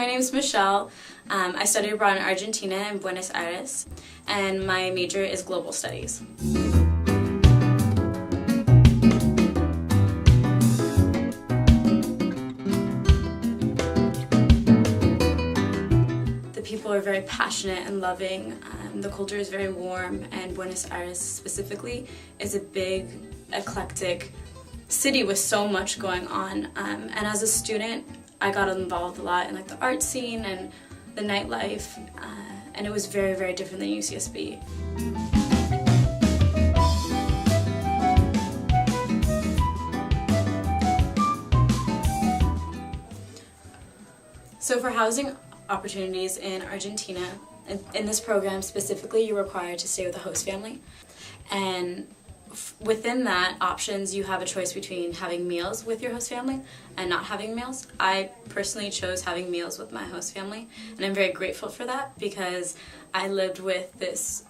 my name's Michelle. I studied abroad in Argentina in Buenos Aires, and my major is global studies. The people are very passionate and loving. The culture is very warm, and Buenos Aires specifically is a big, eclectic city with so much going on. And as a student, I got involved a lot in the art scene and the nightlife, and it was very, very different than UCSB. So for housing opportunities in Argentina, in this program specifically, you're required to stay with a host family. And within that options, you have a choice between having meals with your host family and not having meals. I personally chose having meals with my host family, and I'm very grateful for that because I lived with this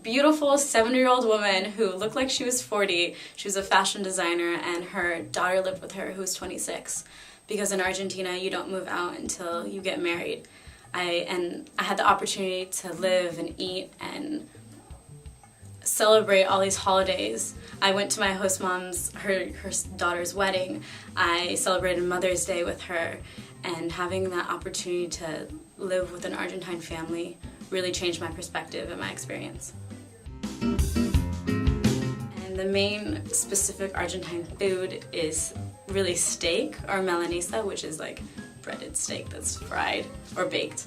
beautiful 70-year-old woman who looked like she was 40. She was a fashion designer, and her daughter lived with her who was 26. Because in Argentina, you don't move out until you get married. I had the opportunity to live and eat and celebrate all these holidays. I went to my host mom's, her daughter's wedding. I celebrated Mother's Day with her, and having that opportunity to live with an Argentine family really changed my perspective and my experience. And the main specific Argentine food is really steak, or milanesa, which is like breaded steak that's fried or baked.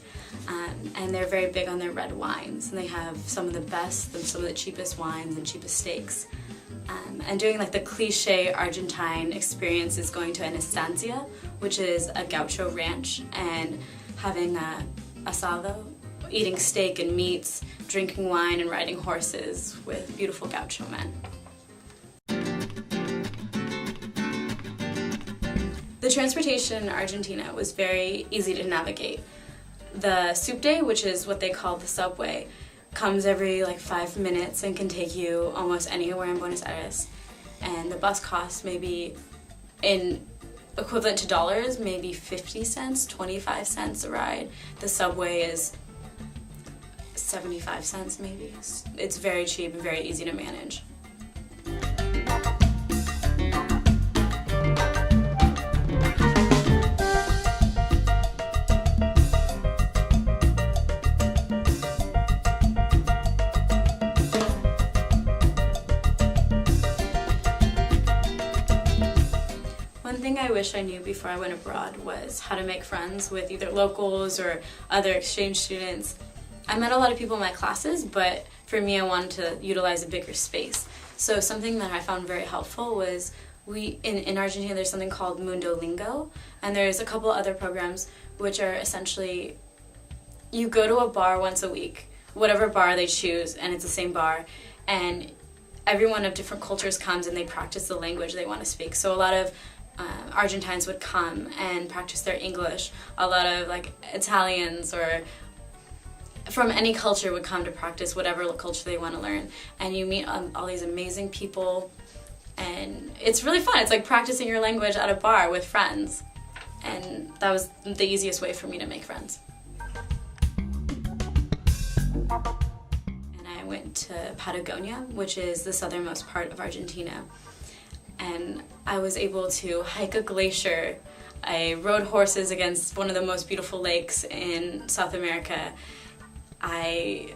And they're very big on their red wines, and they have some of the best and some of the cheapest wines and cheapest steaks. And doing the cliche Argentine experience is going to an estancia, which is a gaucho ranch, and having asado, eating steak and meats, drinking wine and riding horses with beautiful gaucho men. The transportation in Argentina was very easy to navigate. The subte, which is what they call the subway, comes every 5 minutes and can take you almost anywhere in Buenos Aires. And the bus costs maybe, in equivalent to dollars, maybe 50 cents, 25 cents a ride. The subway is 75 cents maybe. It's very cheap and very easy to manage. One thing I wish I knew before I went abroad was how to make friends with either locals or other exchange students. I met a lot of people in my classes, but for me I wanted to utilize a bigger space. So something that I found very helpful was in Argentina there's something called Mundo Lingo, and there's a couple other programs which are essentially, you go to a bar once a week, whatever bar they choose, and it's the same bar, and everyone of different cultures comes and they practice the language they want to speak. So a lot of Argentines would come and practice their English. A lot of Italians or from any culture would come to practice whatever culture they want to learn. And you meet all these amazing people, and it's really fun. It's like practicing your language at a bar with friends. And that was the easiest way for me to make friends. And I went to Patagonia, which is the southernmost part of Argentina. And I was able to hike a glacier. I rode horses against one of the most beautiful lakes in South America. I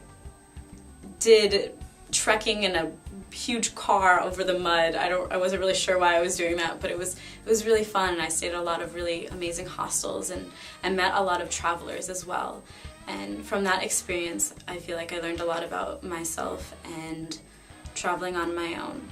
did trekking in a huge car over the mud. I wasn't really sure why I was doing that, but it was really fun, and I stayed at a lot of really amazing hostels and met a lot of travelers as well. And from that experience, I feel like I learned a lot about myself and traveling on my own.